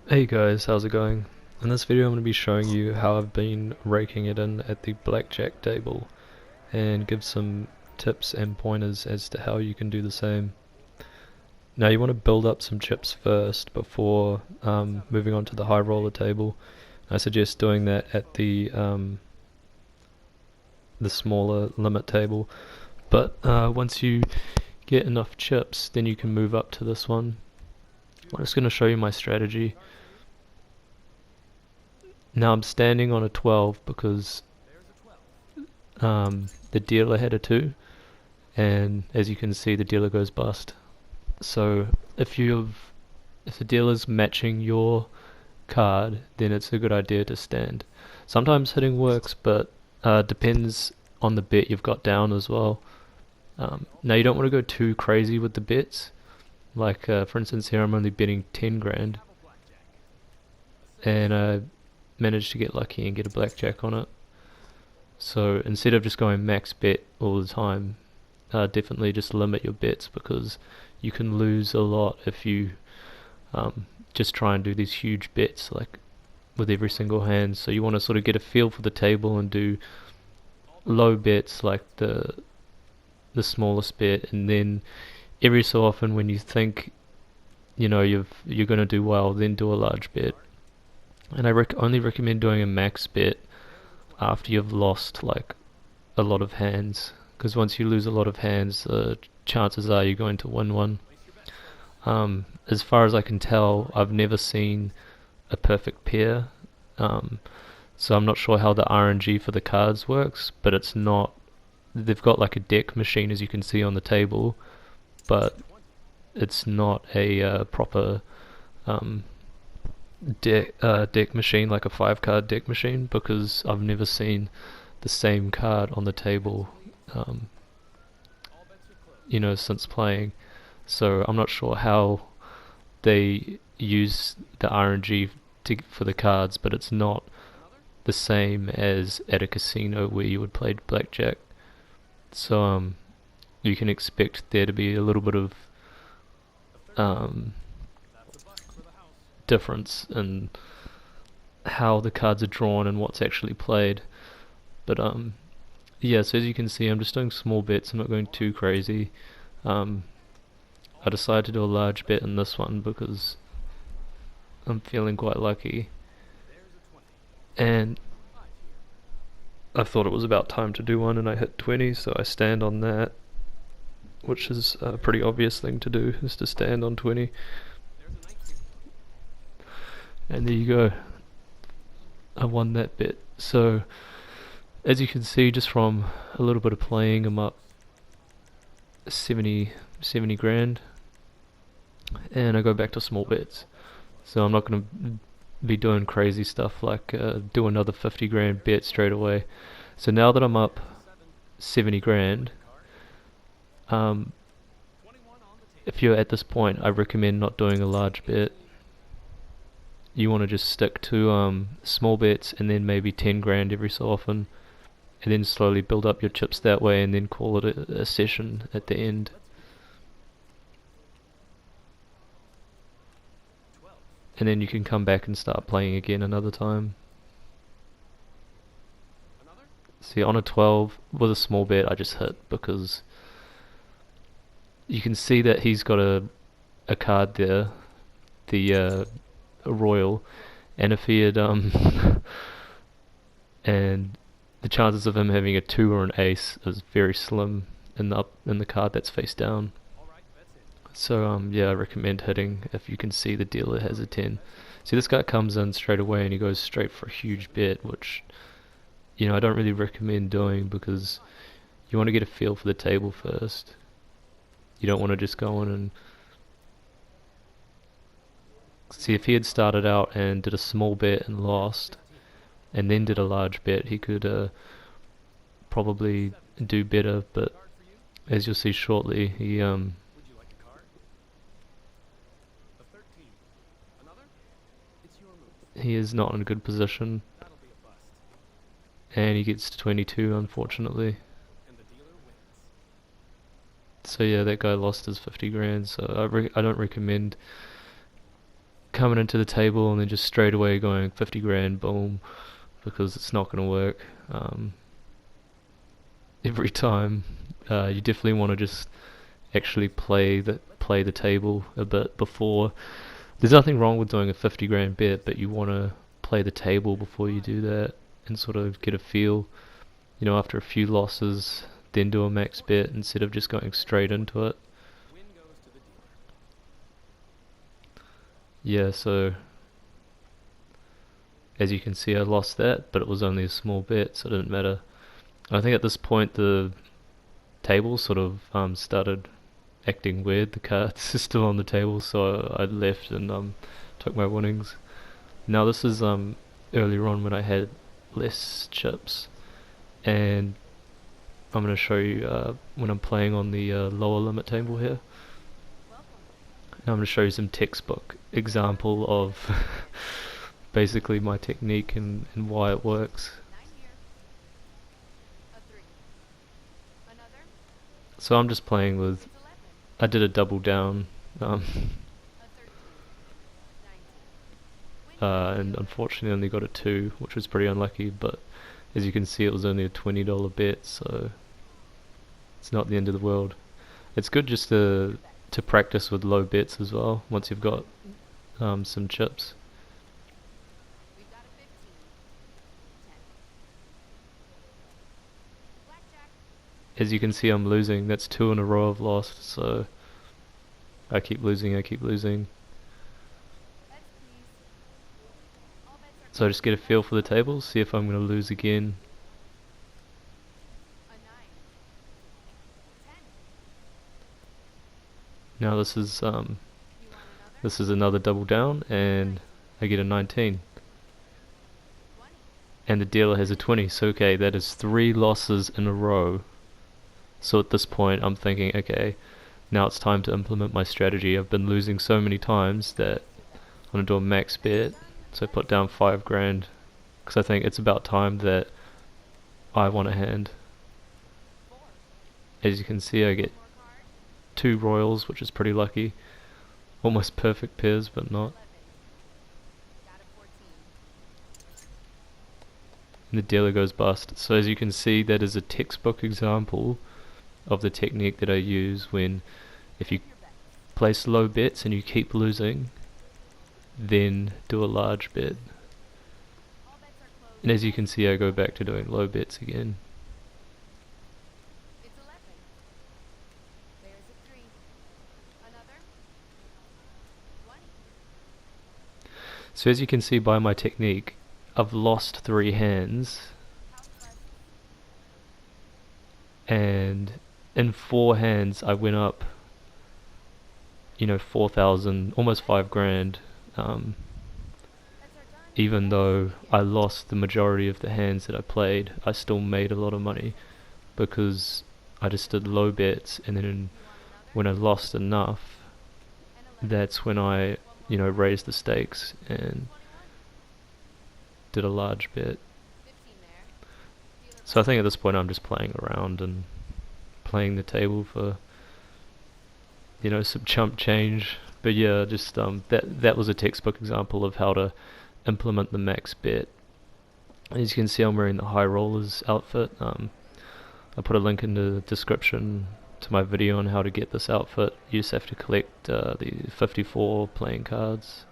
Hey guys, how's it going? In this video I'm going to be showing you how I've been raking it in at the blackjack table and give some tips and pointers as to how you can do the same. Now you want to build up some chips first before moving on to the high roller table. I suggest doing that at the smaller limit table, but once you get enough chips then you can move up to this one. I'm just going to show you my strategy. Now I'm standing on a 12 because the dealer had a 2, and as you can see the dealer goes bust. So if the dealer's matching your card, then it's a good idea to stand. Sometimes hitting works, but depends on the bet you've got down as well. Now you don't want to go too crazy with the bets. Like for instance here I'm only betting 10 grand and I managed to get lucky and get a blackjack on it. So instead of just going max bet all the time, definitely just limit your bets because you can lose a lot if you just try and do these huge bets like with every single hand. So you want to sort of get a feel for the table and do low bets like the smallest bet, and then every so often when you think you're going to do well, then do a large bet. And I only recommend doing a max bet after you've lost like a lot of hands, because once you lose a lot of hands, chances are you're going to win one. As far as I can tell, I've never seen a perfect pair, um, so I'm not sure how the RNG for the cards works, but it's not. They've got like a deck machine, as you can see on the table, but it's not a proper um, deck machine, like a 5 card deck machine, because I've never seen the same card on the table, um, since playing. So I'm not sure how they use the RNG for the cards, but it's not the same as at a casino where you would play blackjack. So you can expect there to be a little bit of um, difference in how the cards are drawn and what's actually played. But yeah, so as you can see, I'm just doing small bets. I'm not going too crazy. Um, I decided to do a large bet in this one because I'm feeling quite lucky, and I thought it was about time to do one, and I hit 20, so I stand on that, which is a pretty obvious thing to do, is to stand on 20. And there you go, I won that bet. So as you can see, just from a little bit of playing, I'm up 70 grand, and I go back to small bets. So I'm not going to be doing crazy stuff like do another 50 grand bet straight away. So now that I'm up 70 grand, um, if you're at this point, I recommend not doing a large bet. You want to just stick to small bets and then maybe 10 grand every so often, and then slowly build up your chips that way, and then call it a session at the end. And then you can come back and start playing again another time. See, on a 12 with a small bet I just hit because you can see that he's got a card there, the royal, and if he had and the chances of him having a 2 or an ace is very slim in the card that's face down. So yeah, I recommend hitting if you can see the dealer has a 10. See, this guy comes in straight away and he goes straight for a huge bet, which I don't really recommend doing because you want to get a feel for the table first. You don't want to just go in and see. If he had started out and did a small bet and lost, and then did a large bet, he could probably do better. But as you'll see shortly, he is not in a good position, and he gets to 22 unfortunately. So yeah, that guy lost his 50 grand. So I don't recommend coming into the table and then just straight away going 50 grand, boom, because it's not going to work every time. You definitely want to just actually play the table a bit before. There's nothing wrong with doing a 50 grand bet, but you want to play the table before you do that and sort of get a feel, after a few losses, then do a max bet instead of just going straight into it. Yeah, so as you can see, I lost that, but it was only a small bet, so it didn't matter. I think at this point the table sort of started acting weird. The cards are still on the table, so I left and took my winnings. Now this is earlier on when I had less chips, and I'm going to show you when I'm playing on the lower limit table here. Now I'm going to show you some textbook example of basically my technique and why it works. So I'm just playing with, I did a double down, and unfortunately only got a 2, which was pretty unlucky, but as you can see it was only a $20 bet, so it's not the end of the world. It's good just to practice with low bets as well, once you've got some chips. As you can see I'm losing, that's 2 in a row I've lost, so I keep losing. So I just get a feel for the table, see if I'm going to lose again. Now this is another double down, and I get a 19. And the dealer has a 20, so okay, that is 3 losses in a row. So at this point I'm thinking, okay, now it's time to implement my strategy. I've been losing so many times that I'm going to do a max bet. So I put down 5 grand, because I think it's about time that I won a hand. As you can see I get 2 royals, which is pretty lucky. Almost perfect pairs, but not. And the dealer goes bust. So as you can see, that is a textbook example of the technique that I use when, if you place low bets and you keep losing, then do a large bet. And as you can see I go back to doing low bets again. So as you can see by my technique, I've lost 3 hands, and in 4 hands I went up 4,000, almost 5 grand, even though I lost the majority of the hands that I played. I still made a lot of money because I just did low bets, and then when I lost enough, that's when I raised the stakes and did a large bet. So I think at this point I'm just playing around and playing the table for some chump change. But yeah, just that was a textbook example of how to implement the max bet. As you can see, I'm wearing the High Rollers outfit. I put a link in the description to my video on how to get this outfit. You just have to collect the 54 playing cards.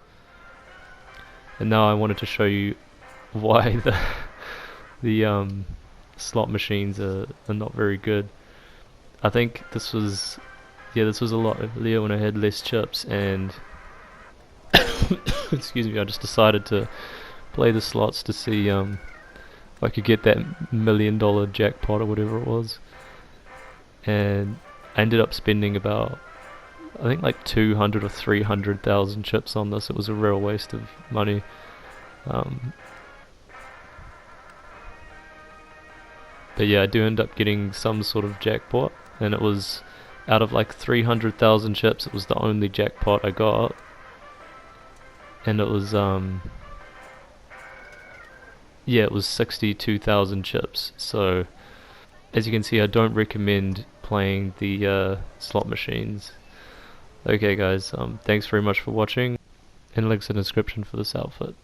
And now I wanted to show you why the slot machines are not very good. I think this was a lot earlier when I had less chips, and excuse me, I just decided to play the slots to see if I could get that $1 million jackpot or whatever it was. And I ended up spending about, I think, like 200 or 300,000 chips on this. It was a real waste of money. But yeah, I do end up getting some sort of jackpot, and it was out of like 300,000 chips, it was the only jackpot I got, and it was it was 62,000 chips. So as you can see, I don't recommend playing the slot machines. Okay guys, thanks very much for watching. and links in the description for this outfit.